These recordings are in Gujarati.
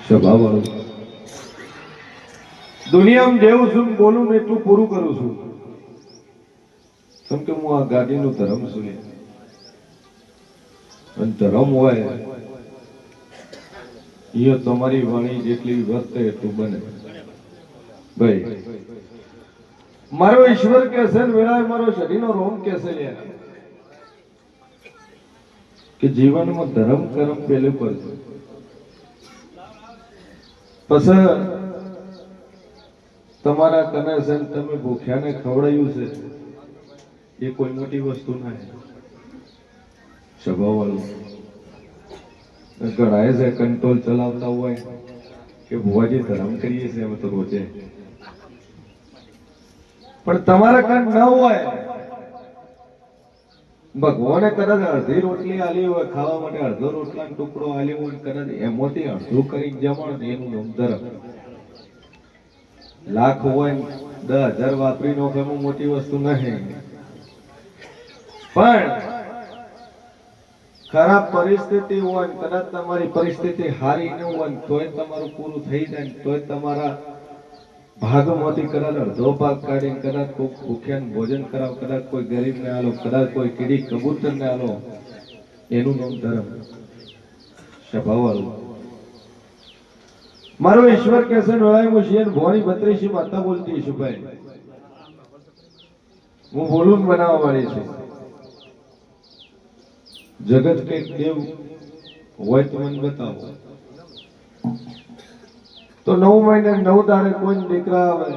સ્વભાવ દુનિયામાં જેવું છું બોલું ને એટલું પૂરું કરું છું. કેમ કે હું આ ગાડીનું ધર્મ છું અને ધર્મ હોય એ તમારી વાણી જેટલી વર્તે એટલું બને. ભાઈ મારો ઈશ્વર કે છે વેળાએ મારો શરીરનો રોમ કે છે કે જીવનમાં ધર્મ કર્મ પેલું કરજો. પછી તમારા કને છે તમે ભૂખ્યાને ખવડાયું છે એ કોઈ મોટી વસ્તુ ના સ્વભાવ વાળું. ઘણા છે કંટ્રોલ ચલાવતા હોય કે ભુવાજી ધર્મ કરીએ છીએ અમે તો રોજે, પણ તમારા કાન ન હોય. ભગવાને કદાચ અડધી રોટલી આલી હોય ખાવા માટે, અડધો રોટલા ટુકડો આલ્યો હોય, કદાચ એમાંથી અડધું કરી જમણ એનું નામ ધર્મ. લાખ હોય 10,000 વાપરી નો ગમું મોટી વસ્તુ નહીં, પણ ખરાબ પરિસ્થિતિ હોય કદાચ તમારી પરિસ્થિતિ હારી ન હોય તોય તમારું પૂરું થઈ જાય, તોય તમારા ભાગમાંથી કદાચ અડધો ભાગ કાઢીને કદાચ કોઈ ભૂખ્યાને ભોજન કરાવ, કદાચ કોઈ ગરીબને આલો, કદાચ કોઈ કીડી કબૂતરને આલો, એનું નામ ધર્મ. સ્વભાવ મારો ઈશ્વર કે છે વેળાએ હું શિયન ભવાની 32 માતા બોલતી છું. ભાઈ હું બોલું બનાવવા વાળી છું. જગત કઈક દેવ હોય તો મને બતાવો. તો 9 મહિને 9 દાડે કોઈ દીકરા આવે,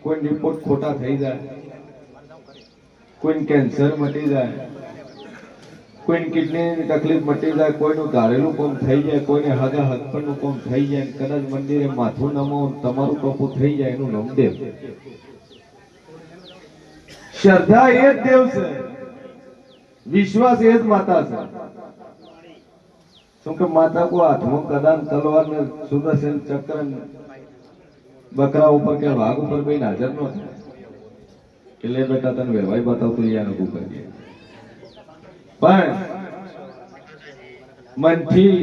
કોઈ રિપોર્ટ ખોટા થઈ જાય, કોઈ કેન્સર મટી જાય, કોઈ કિડનીની તકલીફ મટી જાય, કોઈનું ધારેલું કામ થઈ જાય, કોઈને હાગા હસબન્ડનું કામ થઈ જાય, કદાચ મંદિરે માથું નમો તમારું ટોપું થઈ જાય, એનું નામ દેવ. શ્રદ્ધા એ જ દેવ છે, વિશ્વાસ એ જ માતા છે. શું કે માતા કો હાથમાં કદાન તલવાર ને સુદર્શન ચક્ર બકરા ઉપર કે વાઘ ઉપર બે હાજર નો થાય કે લે બેટા તને વ્યવહાર બતાવતું યાર ઉભું કરીએ. પણ મનથી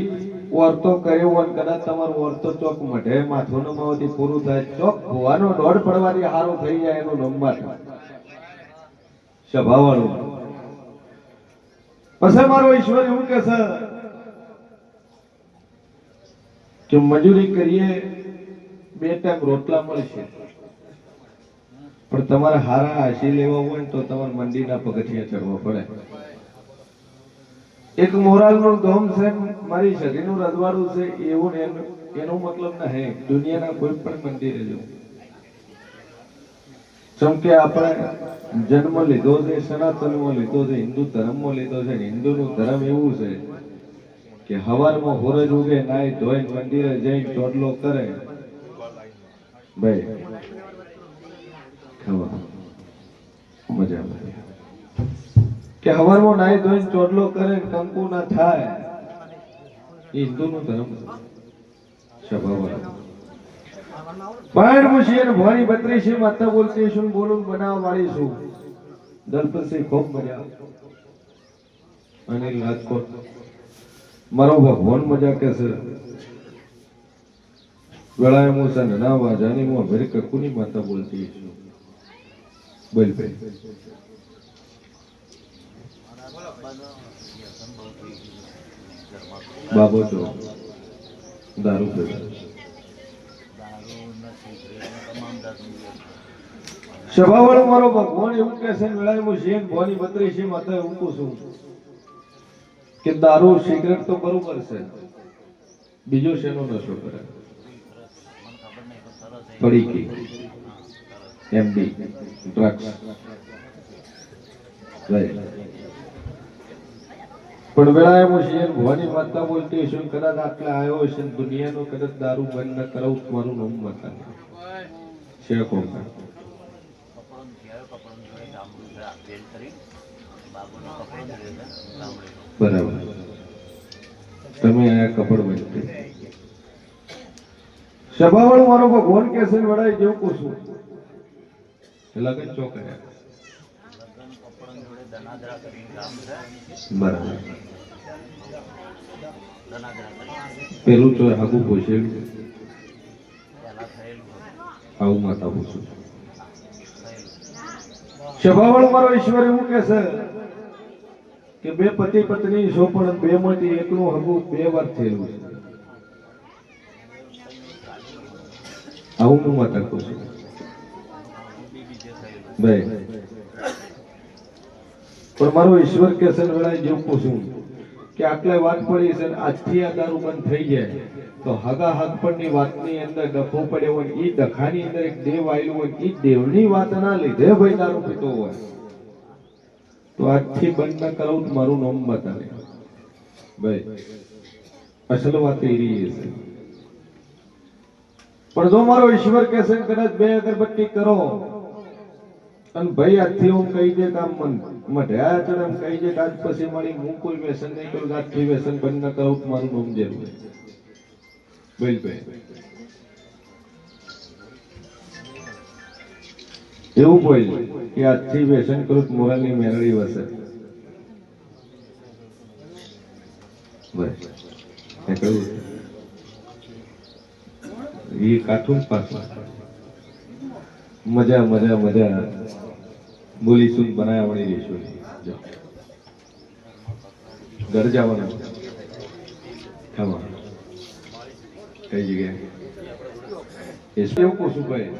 વર્તો કર્યો હોય કદાચ તમારું વર્તો ચોક મઢે માથું નમાવતી પૂરું થાય, ચોક ભોવાનો દોડ પડવાથી સારું થઈ જાય, એનું નંબર સ્વભાવ વાળું. પછી મારો ઈશ્વર એવું કે છે કે મજૂરી કરીએ 2 ટાઈમ રોટલા મળશે, પણ તમારે હારા હાસી લેવા હોય તો તમારે મંદિરના પગથિયા ચડવા પડે. એક મોરાલનું ગામ છે, મારી શરીરનું રજવાડું છે, એવું એનો મતલબ નહીં દુનિયાના કોઈ પણ મંદિરે જવું. જેમ કે આપણે જન્મ લીધો છે સનાતનમાં લીધો છે, હિન્દુ ધર્મમાં લીધો છે. હિન્દુનું ધર્મ એવું છે કે હવારમાં હોરજ ઉગે, નાઈ ધોઈને મંદિરે જઈને ટોડલો કરે. ભાઈ ખાવા મજા આવે કે હવારમાં નાઈ ધોઈને ટોડલો કરે, કંકુ ના થાય, એ હિન્દુનું ધર્મ સ્વભાવ. પણ હું શિયન ભવાની 32 માતા બોલતી છું, બોલું બનાવવા વાળી છું. દલપતસિંહ ખૂબ મજા અને રાજકોટ મારો ભગવાન મજા કે છે વેળાએ હું છે ના વાજાની હું અમેરિકા કુની માતા બોલતી છું. બોલ ભાઈ બાબો તો દારૂ પીવા સ્વભાવ મારો ભગવાન એવું કે છે વેળાએ હું શિયન ભવાની 32 માતા એવું કહું છું કે દારૂ સિગરેટ તો બરોબર છે, બીજો શેનો નશો કરે? પડીકી, એમડી, ડ્રગ્સ. પણ વેળાએ હું શિયન ભવાની માતા બોલતી છું, કદાચ આટલા આવ્યો હશે દુનિયાનો કદાચ દારૂ બંધ ન કરાવું મારું નામ માતા છે. કોણ બરાબર તમે આયા કપડ બનતી સ્વભાવ મારો ભગવાન કે છે વડાઈ જેવું પૂછું લગન ચોકડ્યા બરાબર પેલું તો હાગું પૂછેલું આવું માતા પૂછું સ્વભાવવાળો મારો ઈશ્વર એવું કહે છે કે બે પતિ પત્ની છો પણ બે માંથી એકનું હગું બે વાર થયેલું છે. આવું હું માતા પૂછું ભાઈ. પણ મારો ઈશ્વર કે છે વેળાએ જેવું પૂછું કે આટલે વાત પડી છે આજથી આ દારૂ બંધ થઈ જાય તો હગા હગપણની વાતની અંદર ડખો પડ્યો હોય એ ડખાની અંદર એક દેવ આવેલું હોય એ દેવની વાત ના લીધે ભાઈ દારૂ પીતો હોય તો આજથી બંધ ના કરાવું તો મારું નામ બતાવે ભાઈ. અસલ વાત એ રહી છે. પણ જો મારો ઈશ્વર કહેશે કદાચ બે અગરબત્તી કરો અને ભાઈ આજથી હું કહી દે કામ મઢ્યા ચડે એમ કહી દે આજ પછી મારી હું કોઈ વ્યસન નહીં કરું આજથી વ્યસન બંધ ન કરાવું તો મારું નામ જરૂર બોલ ભાઈ. એવું બોલ કે આજથી વ્યસન કરું તો મોરાલની મેળવી વસે ભાઈ. એ કાઠું પાછું મજા મજા મજા બોલીશું બનાયા વળી રહીશું. ઘર જવાનું ખાવા કઈ જગ્યાએ એવું પૂછું ભાઈ.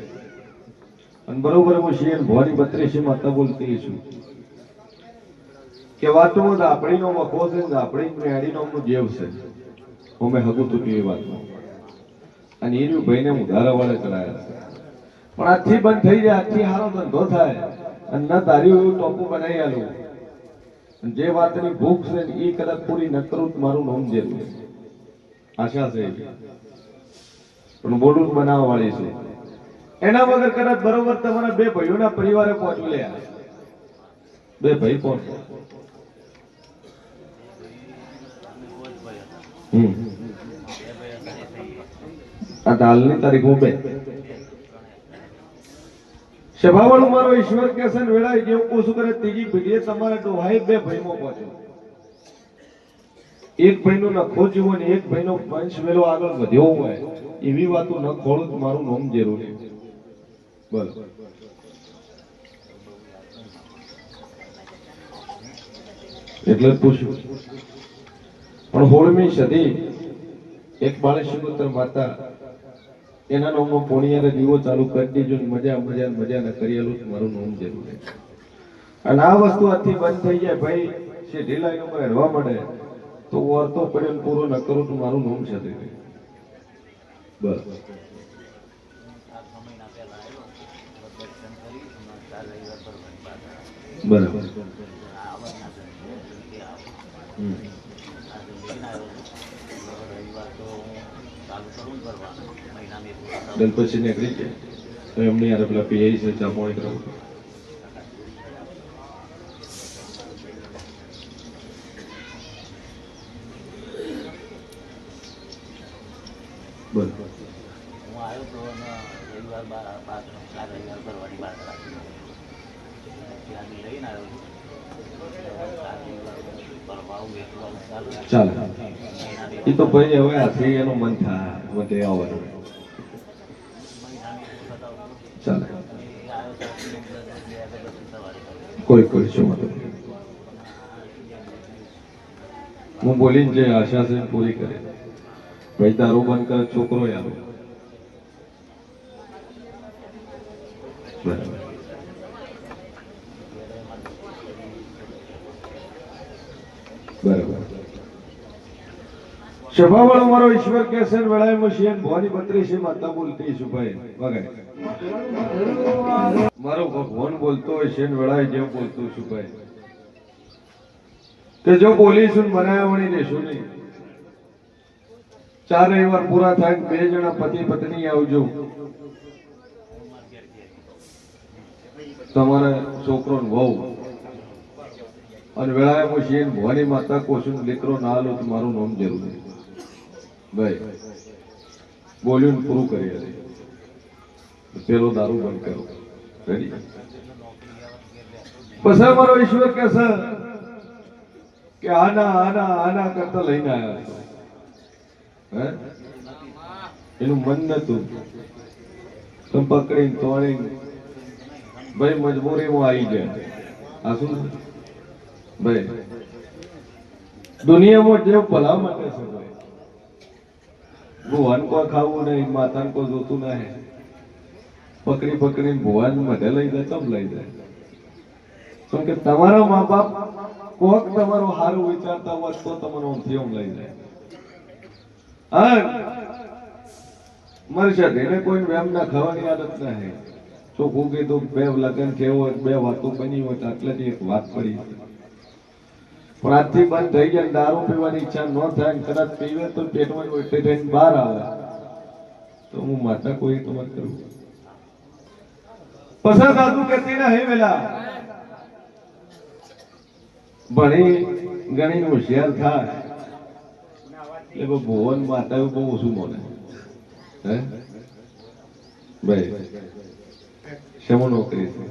અને બરોબર હું શિયર ભવાની 32 માતા બોલતી છું કે વાતમાં આપણીનો વખો છે ને આપણી મેળીનો જેવ છે અમે હગું તૂટ્યું એ વાતમાં અને એનું ભાઈને ઉધારા વાળે કરાયા છે. પણ આજથી બંધ થઈ જાય આજથી સારો ધંધો થાય અને ન ધાર્યું એવું ટોપું બનાવી આલું જે વાતની ભૂખ છે એ કદાચ પૂરી ન કરું મારું નામ જેવું આશા છે પણ બોલું બનાવવા વાળી છે. એના વગર કદાચ બરોબર તમારા બે ભાઈઓના પરિવારે પહોંચવું લે બે ભાઈ કોણ આ હાલની તારીખ બે સ્વભાવવાળું મારો ઈશ્વર કે છે વેળાએ જેવું પૂછું કરે ત્રીજી પેઢીએ તમારે ડોહાઈ બે ભાઈમાં પહોંચો. એક ભાઈનો નખો જીવો ને એક ભાઈનો વંશ વેલો આગળ વધ્યો હોય એવી વાતો ન ખોળું મારું નામ જરૂરી બોલો. એટલે પૂછ્યું. પણ 16મી સદી એક બાળેશ્વર માતા એના નામનો પોણિયારે દીવો ચાલુ કરી દેજો મજા મજા મજા ના કરેલું મારું નામ જરૂર. અને આ વસ્તુ આજથી બંધ થઈ જાય ભાઈ છે ઢીલાઈ ઉપર હેડવા મળે તો વર્તો પડ્યો પૂરો ન કરું તો મારું નામ છે બસ. બરાબર. પછી નીકળી જાય તો એમની યાર પેલા પીઆઈ છે ચામોણી કરાવું બોલ. ચાલે એ તો ભાઈ હવે આથી એનું મન થાય વધે આવવાનું ચાલે કોઈ કોઈ શું હું બોલીને જે આશા છે પૂરી કરે ભાઈ દારૂ બંધ કરે છોકરો આવે બરાબર. બરાબર. સ્વભાવવાળો મારો ઈશ્વર કે છે વેળાએ મુશિયન ભવાની 32 માતા બોલતી છું ભાઈ વગાડે મારો ભગવાન બોલતો હોય છે વેળાએ જેમ બોલતું છું ભાઈ કે જો બોલીશું બનાયા વણી દેશું નહીં 4 રવિવાર પૂરા થાય 2 જણા પતિ પત્ની આવજો તમારા છોકરો ને વહુ અને વેળાએ મુશિયન ભવાની માતા કોશું દીકરો ના લો તો મારું નામ જરૂર ભાઈ બોલ્યું પૂરું કરી પેલો દારૂ બંધ કરો રેડી. પછી મારો ઈશ્વર કે છે કે આના આના આના કરતા લઈને આવ્યા હે એનું મન નતું, તમે પકડીને તોડીને ભાઈ મજબૂરીમાં આવી ગયા. આ શું ભાઈ દુનિયામાં જે ભલા માટે છે ભાઈ, ભુવન કોઈ ખાવું નહીં, માતાને કોઈ જોતું નહીં, પકડી પકડીને ભુવન માટે લઈ જાય, તમ લઈ જાય. કેમ કે તમારા મા બાપ કોક તમારું સારું વિચારતા હોત તો તમારો આમથી આમ લઈ જાય. હા મરશે એને કોઈ વેમ ના ખાવાની આદત નહીં. ચોખ્ખું કીધું બે લગ્ન થયો હોય, બે વાતો બની હોય તો આટલેથી એક વાત પડી. પણ આજથી બંધ થઈ જાય, દારૂ પીવાની ઈચ્છા ન થાય, કદાચ પીવે તો પેટમાં ઉલટી થઈને બહાર આવે તો હું માતા કોઈ તમારે કરું પસંદ સાધુ કહેતી નહીં વેલા ભણી ગણી હોશિયાર થાય એટલે ભુવન માતા બહુ ઓછું મને હે ભાઈ શેમાં નોકરી છે?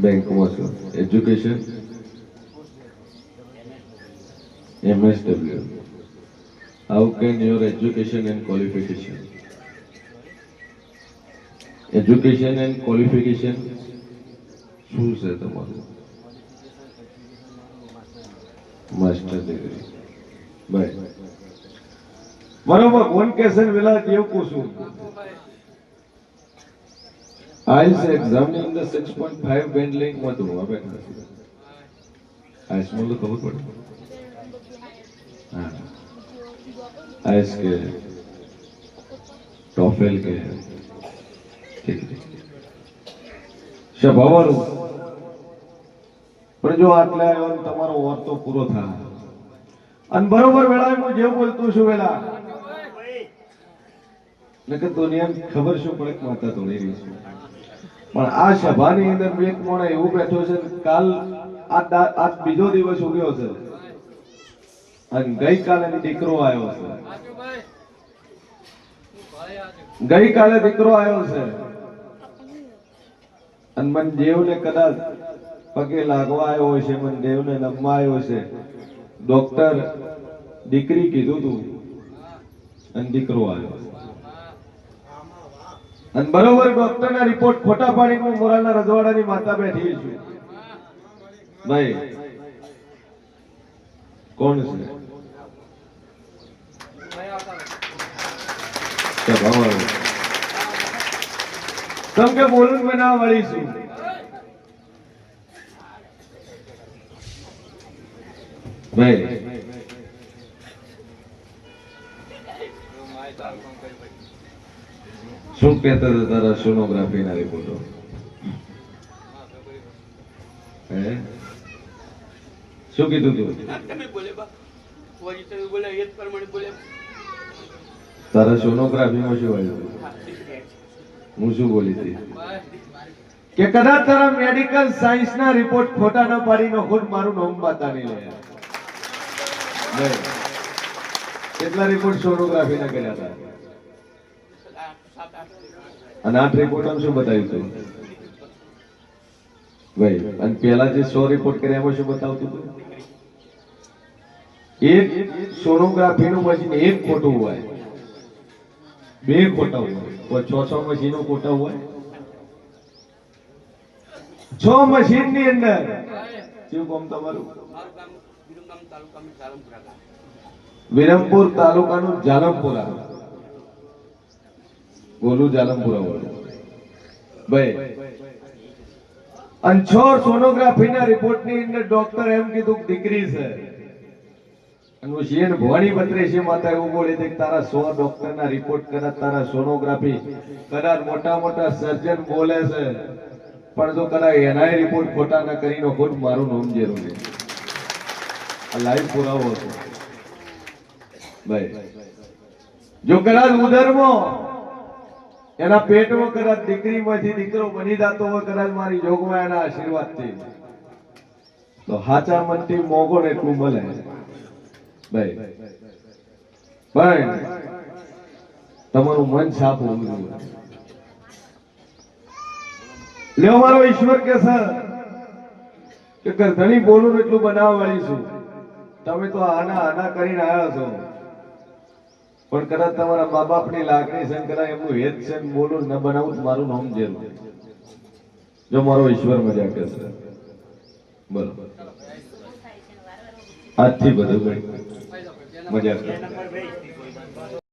બેંકમાં છો. Education MSW. How can your education and qualification? Education and qualification શું છે તમારું? Master degree. ભાઈ મારો ભગવાન કેસે વેલા કેવું પૂછું IELTS examining the 6.5 band link માં તો હવે IELTS માં તો ખબર પડે. હા IELTS के TOEFL के ठीक સ્વભાવનું પણ જો આટલે આવ્યો તમારો ઓર તો પૂરો થાય અને બરોબર વેળાએ હું જે બોલતું છું વેલા નકર દુનિયાને ખબર શું પડે કે માતા તોડી રહી છે. પણ આ સભાની અંદર એક મોણા એવું બેઠો છે કાલ આ બીજો દિવસ ઉગ્યો છે અને ગઈકાલે દીકરો આવ્યો છે. ગઈકાલે દીકરો આવ્યો છે અને મન દેવને કદાચ પગે લાગવા આવ્યો હોય છે, મન દેવને નમવા આવ્યો છે. ડોક્ટર દીકરી કીધું તું અને દીકરો આવ્યો અને બરોબર ડોક્ટર ના રિપોર્ટ ખોટા પાડી હું મોરાલના રજવાડાની માતા બેઠી છું. ભાઈ કોણ છે? તમ કે બોલું મેં ના વળી છું. ભાઈ શું કહેતા હતા તારા સોનોગ્રાફી ના રિપોર્ટો? હે શું કીધું તું? તારા સોનોગ્રાફીમાં શું આવ્યું? હું શું બોલી હતી કે કદાચ તારા મેડિકલ સાયન્સ ના રિપોર્ટ ખોટા ન પાડીને ખુદ મારું નામ બતાવી લે. કેટલા રિપોર્ટ સોનોગ્રાફી ના કર્યા હતા અને 8 રિપોર્ટ શું બતાવ્યું હતું ભાઈ? અને પેલા જે 100 રિપોર્ટ કર્યા એમાં શું બતાવતું હતું? એક સોનોગ્રાફી નું મશીન એક ખોટું હોય, 2 ખોટા હોય, 6 મશીનો ખોટા હોય. 6 મશીન ની અંદર શું કામ તમારું? વિરમપુર તાલુકાનું જાલમપુરા. બોલું જાલમપુરા વાળું ભાઈ. અને 6 સોનોગ્રાફી ના રિપોર્ટ ની અંદર ડોક્ટર એમ કીધું દીકરી છે અને હું શિયન ભવાની બત્રીસી માતા એવું બોલી હતી કે તારા 100 ડોક્ટર ના રિપોર્ટ કદાચ તારા સોનોગ્રાફી કદાચ મોટા મોટા સર્જન બોલે છે પણ જો કદાચ એના રિપોર્ટ ખોટા ના કરીને ખુદ મારું નામ જેરું છે. આ લાઈવ પુરાવો હતો ભાઈ. જો કદાચ ઉદરમાં એના પેટમાં કદાચ દીકરીમાંથી દીકરો બની જતો હોય કદાચ મારી જોગમાં એના આશીર્વાદથી તો હાચા મનથી મોગો ને એટલું મળે ભાઈ. પણ તમારું મન સાફ હોવું જોઈએ. લ્યો મારો ઈશ્વર કે સર કે ગરધણી બોલું એટલું બનાવવા વાળી છું તમે તો આના આના કરીને આવ્યા છો, પણ કદાચ તમારા મા બાપની લાગણી છે ને કદાચ એમનું હેત છે ને બોલું ન બનાવું તો મારું નામ જેલું, જો મારો ઈશ્વર મજા કરશે. બોલો આજથી બધું મજા કરે.